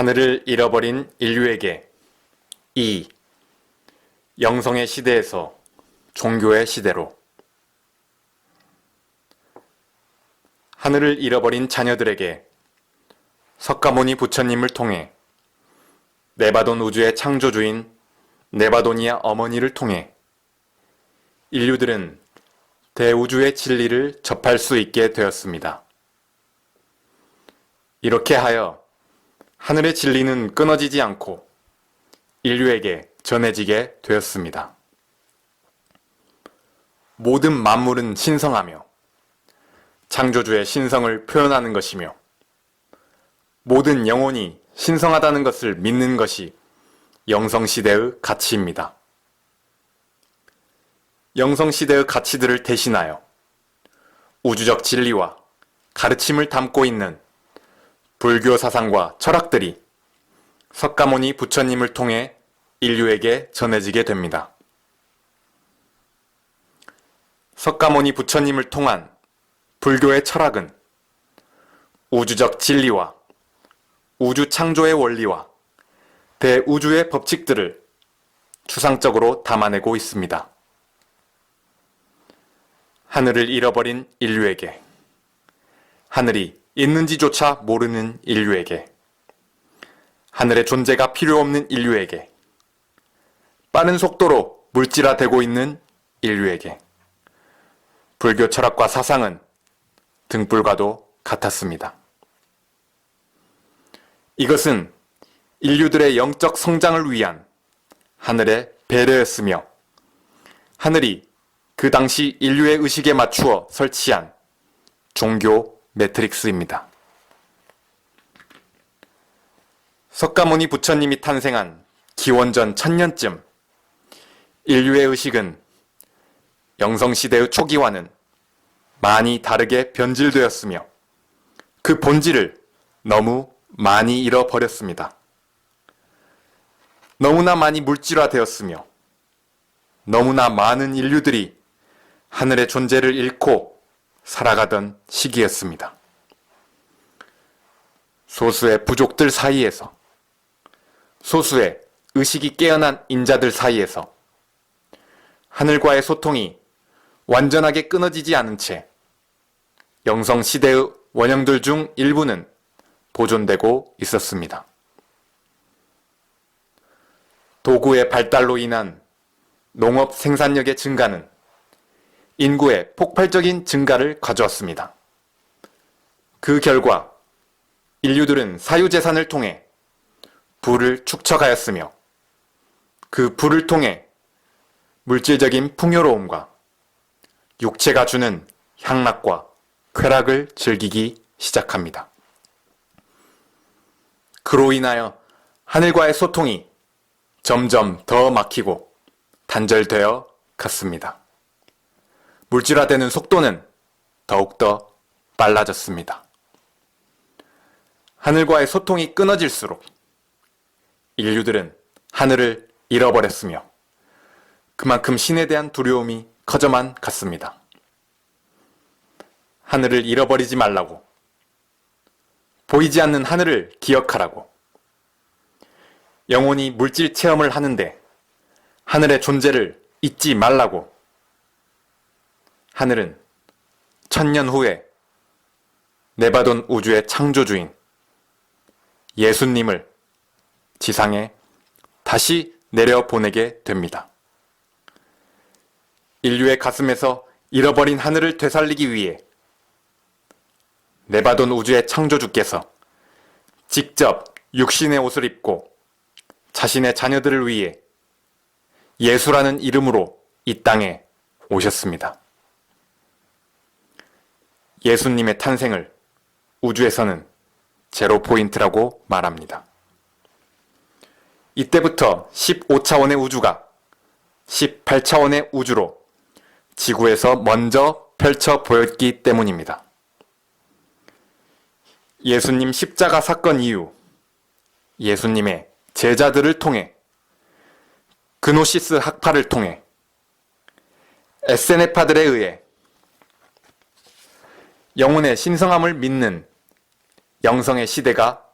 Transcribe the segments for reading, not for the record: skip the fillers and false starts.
하늘을 잃어버린 인류에게 2. 영성의 시대에서 종교의 시대로. 하늘을 잃어버린 자녀들에게 석가모니 부처님을 통해 네바돈 우주의 창조주인 네바도니아 어머니를 통해 인류들은 대우주의 진리를 접할 수 있게 되었습니다. 이렇게 하여 하늘의 진리는 끊어지지 않고 인류에게 전해지게 되었습니다. 모든 만물은 신성하며 창조주의 신성을 표현하는 것이며 모든 영혼이 신성하다는 것을 믿는 것이 영성시대의 가치입니다. 영성시대의 가치들을 대신하여 우주적 진리와 가르침을 담고 있는 불교 사상과 철학들이 석가모니 부처님을 통해 인류에게 전해지게 됩니다. 석가모니 부처님을 통한 불교의 철학은 우주적 진리와 우주 창조의 원리와 대우주의 법칙들을 추상적으로 담아내고 있습니다. 하늘을 잃어버린 인류에게, 하늘이 있는지조차 모르는 인류에게, 하늘의 존재가 필요 없는 인류에게, 빠른 속도로 물질화되고 있는 인류에게, 불교 철학과 사상은 등불과도 같았습니다. 이것은 인류들의 영적 성장을 위한 하늘의 배려였으며 하늘이 그 당시 인류의 의식에 맞추어 설치한 종교 매트릭스입니다. 석가모니 부처님이 탄생한 기원전 1000년쯤 인류의 의식은 영성시대의 초기와는 많이 다르게 변질되었으며 그 본질을 너무 많이 잃어버렸습니다. 너무나 많이 물질화되었으며 너무나 많은 인류들이 하늘의 존재를 잃고 살아가던 시기였습니다. 소수의 부족들 사이에서, 소수의 의식이 깨어난 인자들 사이에서 하늘과의 소통이 완전하게 끊어지지 않은 채 영성시대의 원형들 중 일부는 보존되고 있었습니다. 도구의 발달로 인한 농업 생산력의 증가는 인구의 폭발적인 증가를 가져왔습니다. 그 결과 인류들은 사유재산을 통해 부를 축적하였으며 그 부를 통해 물질적인 풍요로움과 육체가 주는 향락과 쾌락을 즐기기 시작합니다. 그로 인하여 하늘과의 소통이 점점 더 막히고 단절되어 갔습니다. 물질화되는 속도는 더욱더 빨라졌습니다. 하늘과의 소통이 끊어질수록 인류들은 하늘을 잃어버렸으며 그만큼 신에 대한 두려움이 커져만 갔습니다. 하늘을 잃어버리지 말라고, 보이지 않는 하늘을 기억하라고, 영혼이 물질 체험을 하는데 하늘의 존재를 잊지 말라고, 하늘은 1000년 후에 네바돈 우주의 창조주인 예수님을 지상에 다시 내려보내게 됩니다. 인류의 가슴에서 잃어버린 하늘을 되살리기 위해 네바돈 우주의 창조주께서 직접 육신의 옷을 입고 자신의 자녀들을 위해 예수라는 이름으로 이 땅에 오셨습니다. 예수님의 탄생을 우주에서는 제로 포인트라고 말합니다. 이때부터 15차원의 우주가 18차원의 우주로 지구에서 먼저 펼쳐 보였기 때문입니다. 예수님 십자가 사건 이후 예수님의 제자들을 통해 그노시스 학파를 통해 에세네파들에 의해 영혼의 신성함을 믿는 영성의 시대가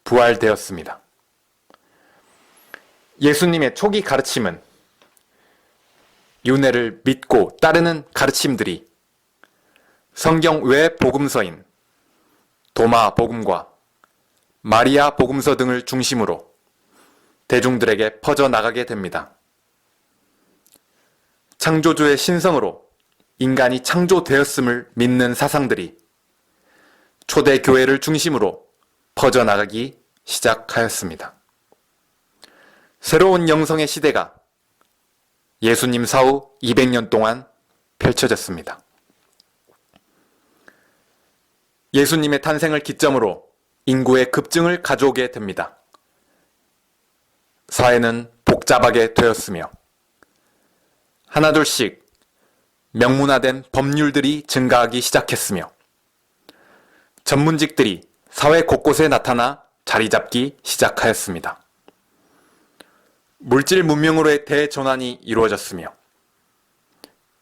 부활되었습니다. 예수님의 초기 가르침은 윤회를 믿고 따르는 가르침들이 성경 외 복음서인 도마 복음과 마리아 복음서 등을 중심으로 대중들에게 퍼져나가게 됩니다. 창조주의 신성으로 인간이 창조되었음을 믿는 사상들이 초대 교회를 중심으로 퍼져나가기 시작하였습니다. 새로운 영성의 시대가 예수님 사후 200년 동안 펼쳐졌습니다. 예수님의 탄생을 기점으로 인구의 급증을 가져오게 됩니다. 사회는 복잡하게 되었으며 하나둘씩 명문화된 법률들이 증가하기 시작했으며 전문직들이 사회 곳곳에 나타나 자리 잡기 시작하였습니다. 물질 문명으로의 대전환이 이루어졌으며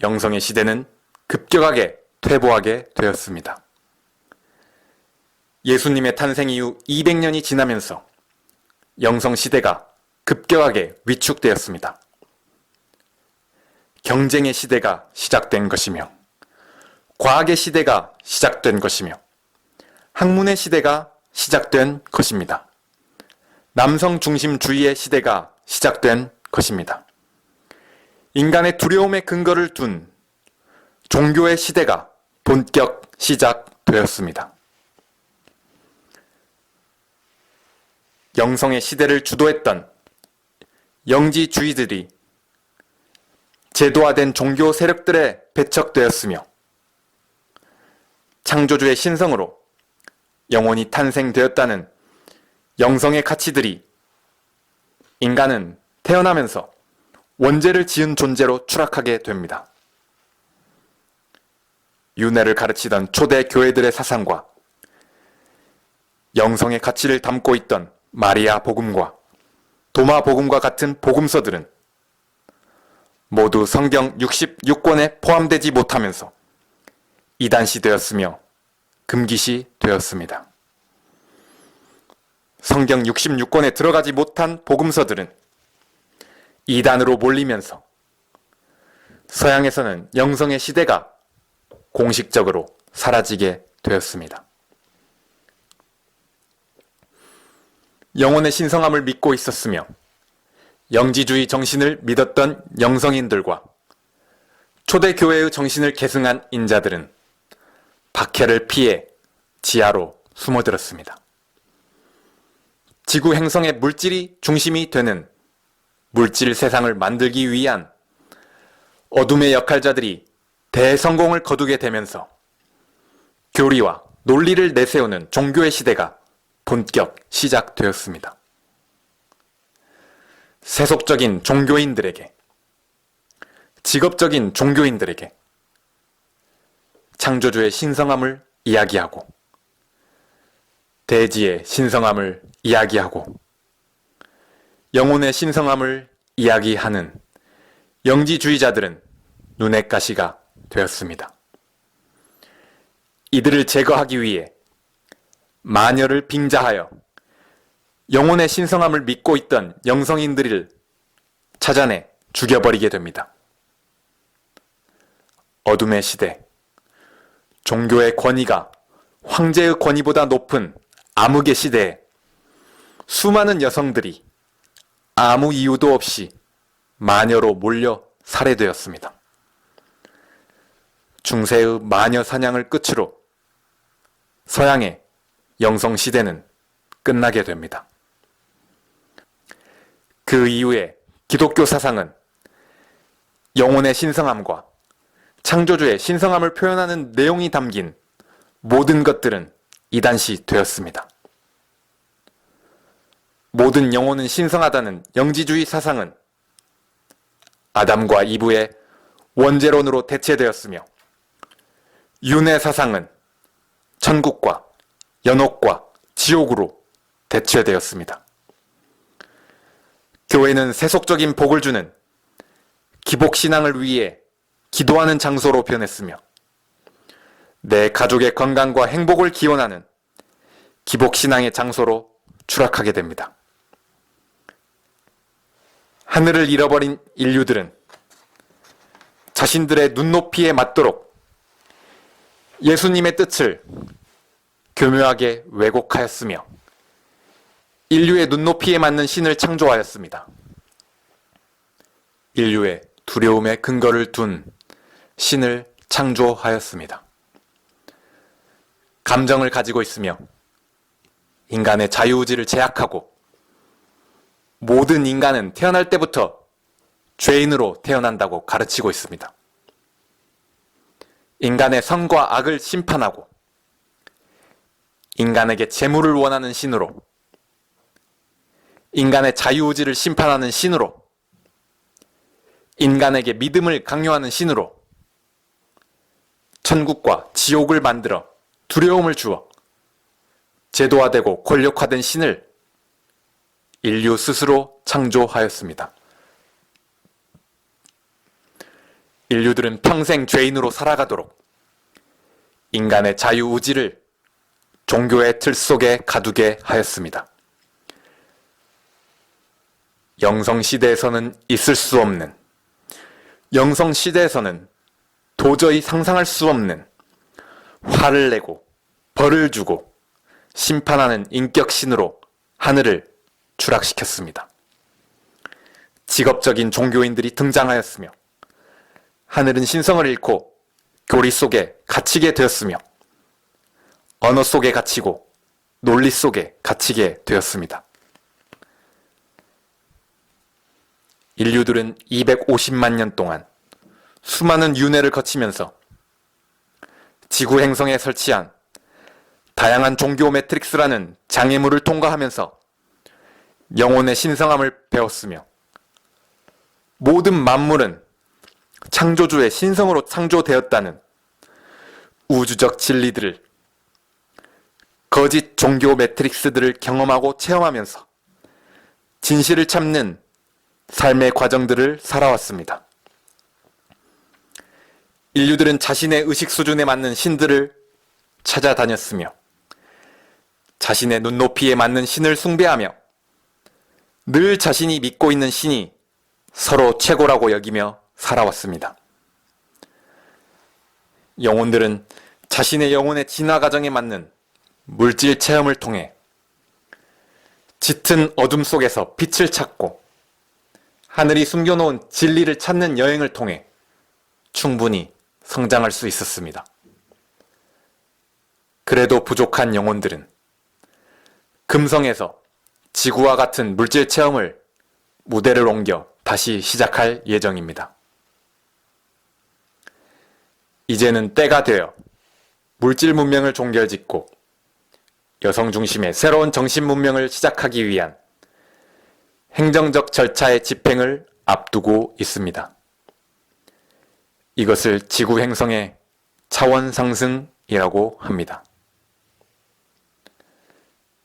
영성의 시대는 급격하게 퇴보하게 되었습니다. 예수님의 탄생 이후 200년이 지나면서 영성 시대가 급격하게 위축되었습니다. 경쟁의 시대가 시작된 것이며 과학의 시대가 시작된 것이며 학문의 시대가 시작된 것입니다. 남성 중심주의의 시대가 시작된 것입니다. 인간의 두려움의 근거를 둔 종교의 시대가 본격 시작되었습니다. 영성의 시대를 주도했던 영지주의들이 제도화된 종교 세력들에 배척되었으며 창조주의 신성으로 영혼이 탄생되었다는 영성의 가치들이 인간은 태어나면서 원죄를 지은 존재로 추락하게 됩니다. 윤회를 가르치던 초대 교회들의 사상과 영성의 가치를 담고 있던 마리아 복음과 도마 복음과 같은 복음서들은 모두 성경 66권에 포함되지 못하면서 이단시 되었으며 금기시 되었습니다. 성경 66권에 들어가지 못한 복음서들은 이단으로 몰리면서 서양에서는 영성의 시대가 공식적으로 사라지게 되었습니다. 영혼의 신성함을 믿고 있었으며 영지주의 정신을 믿었던 영성인들과 초대교회의 정신을 계승한 인자들은 박해를 피해 지하로 숨어들었습니다. 지구 행성의 물질이 중심이 되는 물질 세상을 만들기 위한 어둠의 역할자들이 대성공을 거두게 되면서 교리와 논리를 내세우는 종교의 시대가 본격 시작되었습니다. 세속적인 종교인들에게, 직업적인 종교인들에게 창조주의 신성함을 이야기하고 대지의 신성함을 이야기하고 영혼의 신성함을 이야기하는 영지주의자들은 눈의 가시가 되었습니다. 이들을 제거하기 위해 마녀를 빙자하여 영혼의 신성함을 믿고 있던 영성인들을 찾아내 죽여버리게 됩니다. 어둠의 시대, 종교의 권위가 황제의 권위보다 높은 암흑의 시대에 수많은 여성들이 아무 이유도 없이 마녀로 몰려 살해되었습니다. 중세의 마녀 사냥을 끝으로 서양의 영성 시대는 끝나게 됩니다. 그 이후에 기독교 사상은 영혼의 신성함과 창조주의 신성함을 표현하는 내용이 담긴 모든 것들은 이단시 되었습니다. 모든 영혼은 신성하다는 영지주의 사상은 아담과 이브의 원죄론으로 대체되었으며 윤회 사상은 천국과 연옥과 지옥으로 대체되었습니다. 교회는 세속적인 복을 주는 기복신앙을 위해 기도하는 장소로 변했으며 내 가족의 건강과 행복을 기원하는 기복신앙의 장소로 추락하게 됩니다. 하늘을 잃어버린 인류들은 자신들의 눈높이에 맞도록 예수님의 뜻을 교묘하게 왜곡하였으며 인류의 눈높이에 맞는 신을 창조하였습니다. 인류의 두려움에 근거를 둔 신을 창조하였습니다. 감정을 가지고 있으며 인간의 자유의지를 제약하고 모든 인간은 태어날 때부터 죄인으로 태어난다고 가르치고 있습니다. 인간의 선과 악을 심판하고 인간에게 재물을 원하는 신으로, 인간의 자유의지를 심판하는 신으로, 인간에게 믿음을 강요하는 신으로 천국과 지옥을 만들어 두려움을 주어 제도화되고 권력화된 신을 인류 스스로 창조하였습니다. 인류들은 평생 죄인으로 살아가도록 인간의 자유의지를 종교의 틀 속에 가두게 하였습니다. 영성시대에서는 있을 수 없는, 영성시대에서는 도저히 상상할 수 없는 화를 내고 벌을 주고 심판하는 인격신으로 하늘을 추락시켰습니다. 직업적인 종교인들이 등장하였으며 하늘은 신성을 잃고 교리 속에 갇히게 되었으며 언어 속에 갇히고 논리 속에 갇히게 되었습니다. 인류들은 250만 년 동안 수많은 윤회를 거치면서 지구 행성에 설치한 다양한 종교 매트릭스라는 장애물을 통과하면서 영혼의 신성함을 배웠으며 모든 만물은 창조주의 신성으로 창조되었다는 우주적 진리들을, 거짓 종교 매트릭스들을 경험하고 체험하면서 진실을 찾는 삶의 과정들을 살아왔습니다. 인류들은 자신의 의식 수준에 맞는 신들을 찾아다녔으며 자신의 눈높이에 맞는 신을 숭배하며 늘 자신이 믿고 있는 신이 서로 최고라고 여기며 살아왔습니다. 영혼들은 자신의 영혼의 진화 과정에 맞는 물질 체험을 통해 짙은 어둠 속에서 빛을 찾고 하늘이 숨겨놓은 진리를 찾는 여행을 통해 충분히 성장할 수 있었습니다. 그래도 부족한 영혼들은 금성에서 지구와 같은 물질 체험을 무대를 옮겨 다시 시작할 예정입니다. 이제는 때가 되어 물질 문명을 종결짓고 여성 중심의 새로운 정신 문명을 시작하기 위한 행정적 절차의 집행을 앞두고 있습니다. 이것을 지구 행성의 차원 상승이라고 합니다.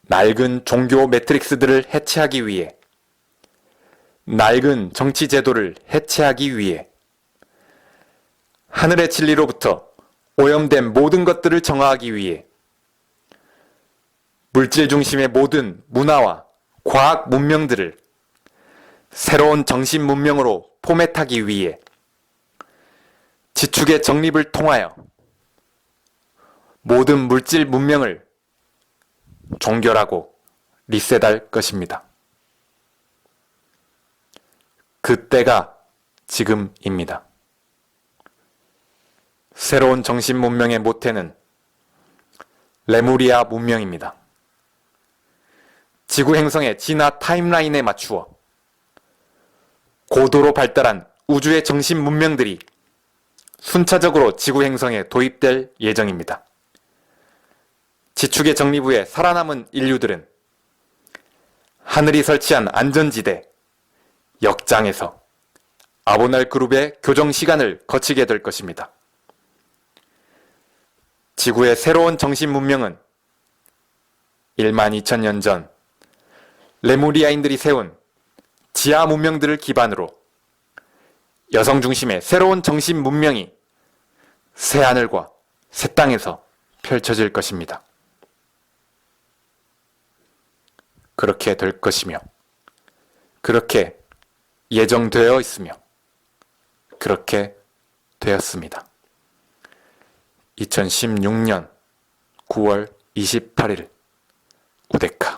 낡은 종교 매트릭스들을 해체하기 위해, 낡은 정치 제도를 해체하기 위해, 하늘의 진리로부터 오염된 모든 것들을 정화하기 위해, 물질 중심의 모든 문화와 과학 문명들을 새로운 정신 문명으로 포맷하기 위해 지축의 정립을 통하여 모든 물질 문명을 종결하고 리셋할 것입니다. 그때가 지금입니다. 새로운 정신 문명의 모태는 레무리아 문명입니다. 지구 행성의 진화 타임라인에 맞추어 고도로 발달한 우주의 정신 문명들이 순차적으로 지구 행성에 도입될 예정입니다. 지축의 정립 후에 살아남은 인류들은 하늘이 설치한 안전지대, 역장에서 아보날 그룹의 교정 시간을 거치게 될 것입니다. 지구의 새로운 정신 문명은 12,000년 전 레무리아인들이 세운 지하 문명들을 기반으로 여성 중심의 새로운 정신 문명이 새하늘과 새 땅에서 펼쳐질 것입니다. 그렇게 될 것이며 그렇게 예정되어 있으며 그렇게 되었습니다. 2016년 9월 28일 우데카